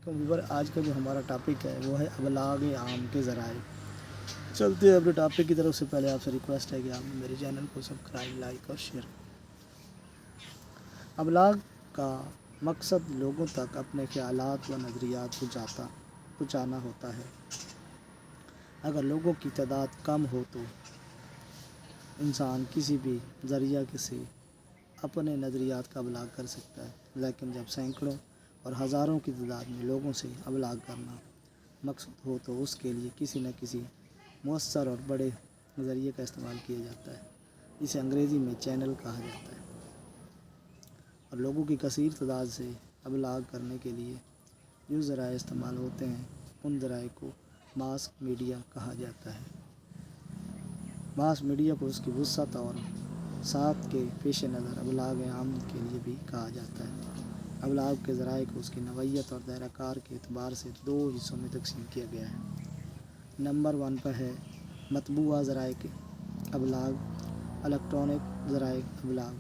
ویور آج کا جو ہمارا ٹاپک ہے وہ ہے ابلاغ عام کے ذرائع۔ چلتے ہیں اپنے ٹاپک کی طرف سے پہلے آپ سے ریکویسٹ ہے کہ آپ میرے چینل کو سبسکرائب، لائک اور شیئر۔ ابلاغ کا مقصد لوگوں تک اپنے خیالات و نظریات پہنچانا ہوتا ہے۔ اگر لوگوں کی تعداد کم ہو تو انسان کسی بھی ذریعہ سے اپنے نظریات کا ابلاغ کر سکتا ہے، لیکن جب سینکڑوں اور ہزاروں کی تعداد میں لوگوں سے ابلاغ کرنا مقصود ہو تو اس کے لیے کسی نہ کسی مؤثر اور بڑے ذریعے کا استعمال کیا جاتا ہے، جسے انگریزی میں چینل کہا جاتا ہے۔ اور لوگوں کی کثیر تعداد سے ابلاغ کرنے کے لیے جو ذرائع استعمال ہوتے ہیں ان ذرائع کو ماس میڈیا کہا جاتا ہے۔ ماس میڈیا کو اس کی وسعت اور ساعت کے پیش نظر ابلاغ عام کے لیے بھی کہا جاتا ہے۔ ابلاغ کے ذرائع کو اس کی نوعیت اور دائرہ کار کے اعتبار سے دو حصوں میں تقسیم کیا گیا ہے۔ نمبر 1 پر ہے مطبوعہ ذرائع کے ابلاغ، الیکٹرانک ذرائع ابلاغ۔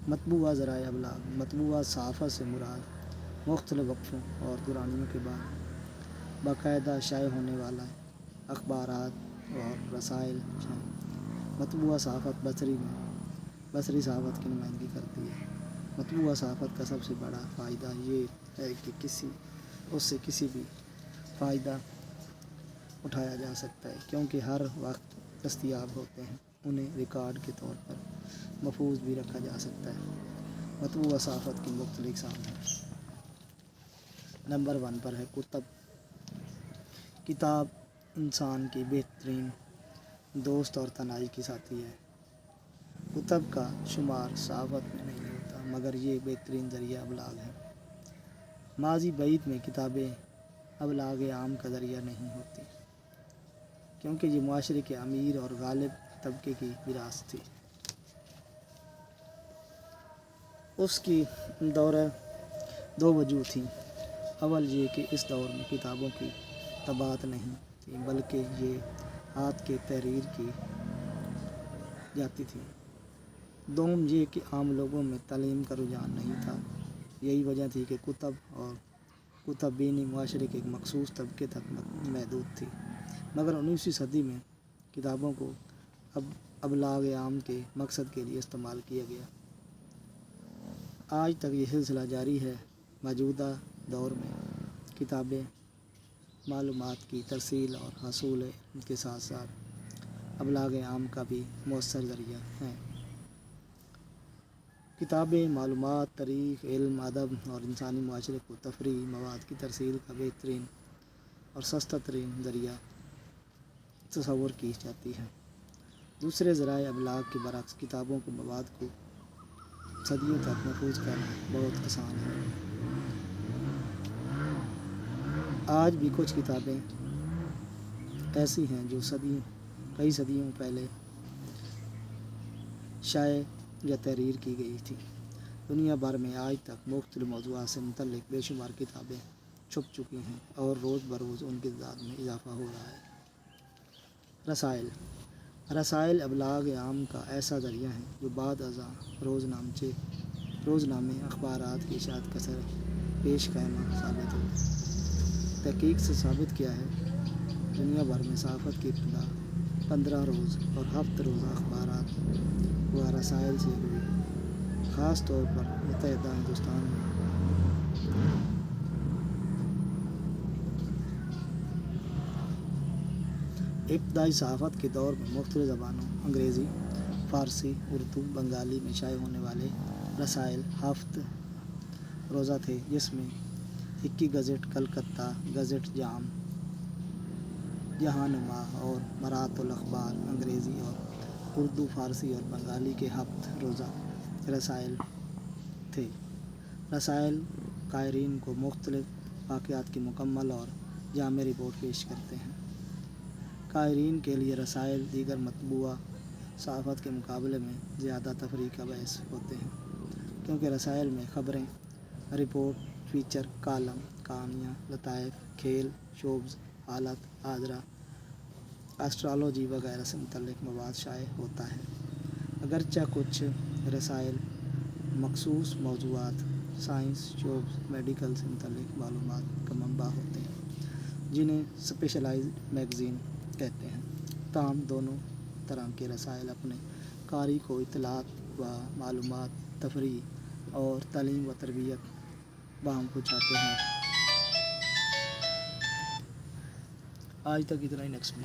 مطبوعہ ذرائع ابلاغ مطبوعہ صحافت سے مراد مختلف وقفوں اور دورانیوں کے بعد باقاعدہ شائع ہونے والا اخبارات اور رسائل ہیں۔ مطبوعہ صحافت بصری صحافت کی نمائندگی کرتی ہے۔ مطبوعہ صحافت کا سب سے بڑا فائدہ یہ ہے کہ اس سے کسی بھی فائدہ اٹھایا جا سکتا ہے، کیونکہ ہر وقت دستیاب ہوتے ہیں۔ انہیں ریکارڈ کے طور پر محفوظ بھی رکھا جا سکتا ہے۔ مطبوعہ صحافت کی مختلف اقسام ہیں۔ نمبر 1 پر ہے کتب۔ کتاب انسان کی بہترین دوست اور تنہائی کی ساتھی ہے۔ کتب کا شمار صحافت میں نہیں ہوتا، مگر یہ بہترین ذریعہ ابلاغ ہے۔ ماضی بعید میں کتابیں ابلاغ عام کا ذریعہ نہیں ہوتی، کیونکہ یہ معاشرے کے امیر اور غالب طبقے کی میراث تھی۔ اس کی دو وجوہ تھیں۔ اول یہ کہ اس دور میں کتابوں کی طباعت نہیں تھی، بلکہ یہ ہاتھ کے تحریر کی جاتی تھی۔ دوم یہ کہ عام لوگوں میں تعلیم کا رجحان نہیں تھا۔ یہی وجہ تھی کہ کتب بینی معاشرے کے ایک مخصوص طبقے تک محدود تھی، مگر 19ویں صدی میں کتابوں کو ابلاغ عام کے مقصد کے لیے استعمال کیا گیا۔ آج تک یہ سلسلہ جاری ہے۔ موجودہ دور میں کتابیں معلومات کی ترسیل اور حصول کے ساتھ ساتھ ابلاغ عام کا بھی مؤثر ذریعہ ہیں۔ کتابیں معلومات، تاریخ، علم، ادب اور انسانی معاشرے کو تفریحی مواد کی ترسیل کا بہترین اور سستا ترین ذریعہ تصور کی جاتی ہیں۔ دوسرے ذرائع ابلاغ کے برعکس کتابوں کے مواد کو صدیوں تک محفوظ کرنا بہت آسان ہے۔ آج بھی کچھ کتابیں ایسی ہیں جو کئی صدیوں پہلے شائع یا تحریر کی گئی تھی۔ دنیا بھر میں آج تک مختلف موضوعات سے متعلق بے شمار کتابیں چھپ چکی ہیں اور روز بروز ان کی تعداد میں اضافہ ہو رہا ہے۔ رسائل ابلاغ عام کا ایسا ذریعہ ہے جو بعد ازاں روزنامے، اخبارات کی اشاعت کا سر پیش خیمہ ثابت ہو۔ تحقیق سے ثابت کیا ہے دنیا بھر میں صحافت کی ابتدا 15 روز اور 7 روزہ اخبارات و رسائل سے ہوئی، خاص طور پر متحدہ ہندوستان میں۔ ابتدائی صحافت کے دور میں مختلف زبانوں انگریزی، فارسی، اردو، بنگالی میں شائع ہونے والے رسائل 7 روزہ تھے، جس میں حقیقی گزٹ، کلکتہ گزٹ، جہاں نما اور مرات الاخبار انگریزی اور اردو، فارسی اور بنگالی کے 7 روزہ رسائل تھے۔ رسائل قارئین کو مختلف واقعات کی مکمل اور جامع رپورٹ پیش کرتے ہیں۔ قارئین کے لیے رسائل دیگر مطبوعہ صحافت کے مقابلے میں زیادہ تفریح کا باعث ہوتے ہیں، کیونکہ رسائل میں خبریں، رپورٹ، فیچر، کالم، کہانیاں، لطائف، کھیل، شوز، حالات حاضرہ، اسٹرالوجی وغیرہ سے متعلق مواد شائع ہوتا ہے۔ اگرچہ کچھ رسائل مخصوص موضوعات، سائنس، شوز، میڈیکل سے متعلق معلومات کا منبع جنہیں اسپیشلائزڈ میگزین کہتے ہیں۔ تاہم دونوں طرح کے رسائل اپنے قاری کو اطلاعات و معلومات، تفریح اور تعلیم و تربیت باہم پہنچاتے ہیں۔ آج تک اتنا ہی، نیکسٹ میں